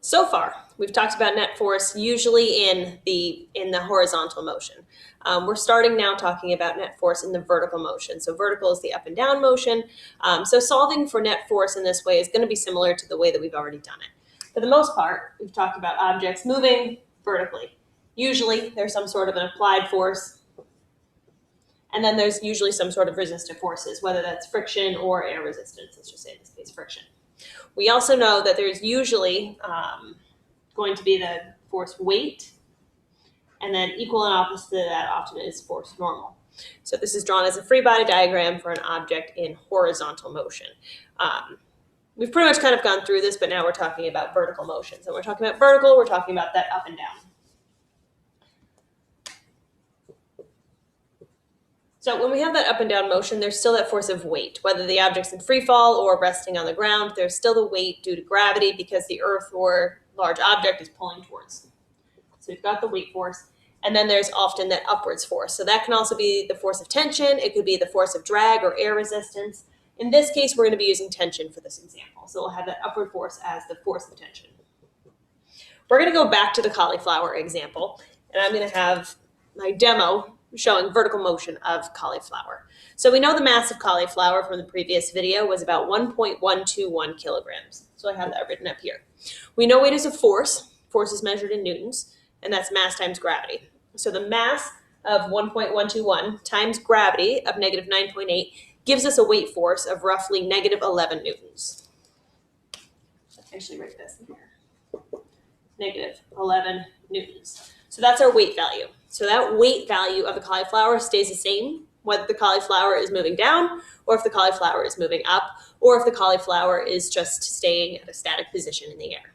So far, we've talked about net force usually in the horizontal motion. We're starting now talking about net force in the vertical motion. So vertical is the up and down motion. So solving for net force in this way is going to be similar to the way that we've already done it. For the most part, we've talked about objects moving vertically. Usually there's some sort of an applied force, and then there's usually some sort of resistive forces, whether that's friction or air resistance. Let's just say in this case friction. We also know that there's usually going to be the force weight, and then equal and opposite to that often is force normal. So this is drawn as a free body diagram for an object in horizontal motion. We've pretty much kind of gone through this, but now we're talking about vertical motion. So when we're talking about vertical, we're talking about that up and down. So when we have that up and down motion, there's still that force of weight. Whether the object's in free fall or resting on the ground, there's still the weight due to gravity because the earth or large object is pulling towards. So we've got the weight force, and then there's often that upwards force. So that can also be the force of tension. It could be the force of drag or air resistance. In this case, we're going to be using tension for this example. So we'll have that upward force as the force of tension. We're going to go back to the cauliflower example, and I'm going to have my demo showing vertical motion of cauliflower. So we know the mass of cauliflower from the previous video was about 1.121 kilograms. So I have that written up here. We know weight is a force. Force is measured in newtons, and that's mass times gravity. So the mass of 1.121 times gravity of negative 9.8 gives us a weight force of roughly negative 11 newtons. Let's actually write this in here. Negative 11 newtons. So that's our weight value. So that weight value of the cauliflower stays the same whether the cauliflower is moving down or if the cauliflower is moving up or if the cauliflower is just staying at a static position in the air.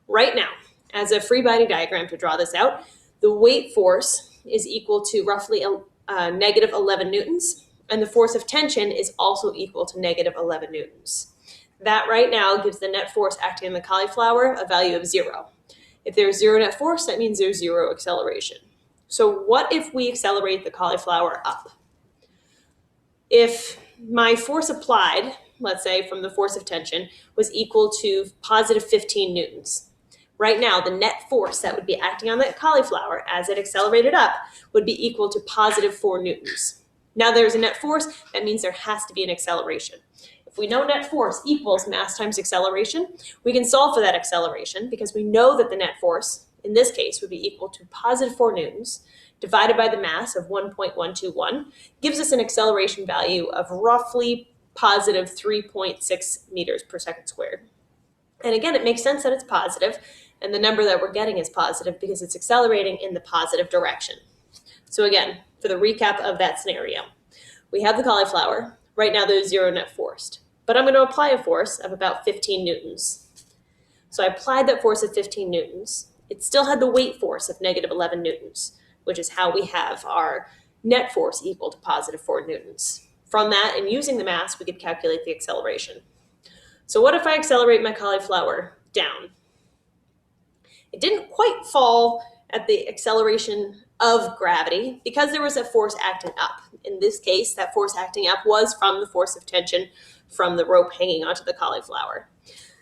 Right now, as a free body diagram to draw this out, the weight force is equal to roughly negative 11 newtons, and the force of tension is also equal to negative 11 newtons. That right now gives the net force acting on the cauliflower a value of 0. If there's 0 net force, that means there's 0 acceleration. So what if we accelerate the cauliflower up? If my force applied, let's say from the force of tension, was equal to positive 15 newtons. Right now, the net force that would be acting on that cauliflower as it accelerated up would be equal to positive 4 newtons. Now there's a net force, that means there has to be an acceleration. If we know net force equals mass times acceleration, we can solve for that acceleration because we know that the net force, in this case, would be equal to positive 4 newtons divided by the mass of 1.121 gives us an acceleration value of roughly positive 3.6 meters per second squared. And again, it makes sense that it's positive, and the number that we're getting is positive because it's accelerating in the positive direction. So again, for the recap of that scenario, we have the cauliflower. Right now there's 0 net force, but I'm going to apply a force of about 15 newtons. So I applied that force of 15 newtons. It still had the weight force of negative 11 newtons, which is how we have our net force equal to positive 4 newtons. From that, and using the mass, we could calculate the acceleration. So what if I accelerate my cauliflower down? It didn't quite fall at the acceleration of gravity because there was a force acting up. In this case, that force acting up was from the force of tension from the rope hanging onto the cauliflower.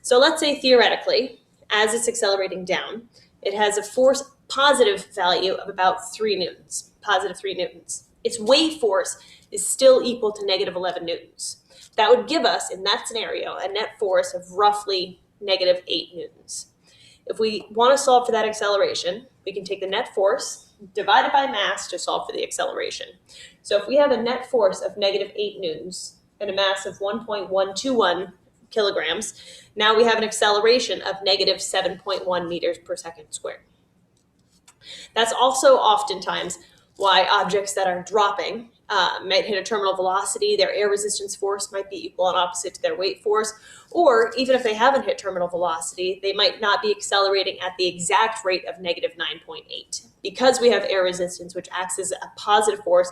So let's say theoretically, as it's accelerating down, it has a force positive value of about 3 newtons, positive 3 newtons. Its weight force is still equal to negative 11 newtons. That would give us, in that scenario, a net force of roughly negative 8 newtons. If we want to solve for that acceleration, we can take the net force divided by mass to solve for the acceleration. So if we have a net force of negative 8 newtons and a mass of 1.121 kilograms, now we have an acceleration of negative 7.1 meters per second squared. That's also oftentimes why objects that are dropping might hit a terminal velocity. Their air resistance force might be equal and opposite to their weight force, or even if they haven't hit terminal velocity, they might not be accelerating at the exact rate of negative 9.8 because we have air resistance, which acts as a positive force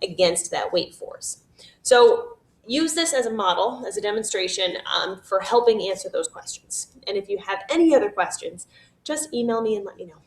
against that weight force. So use this as a model, as a demonstration for helping answer those questions. And if you have any other questions, just email me and let me know.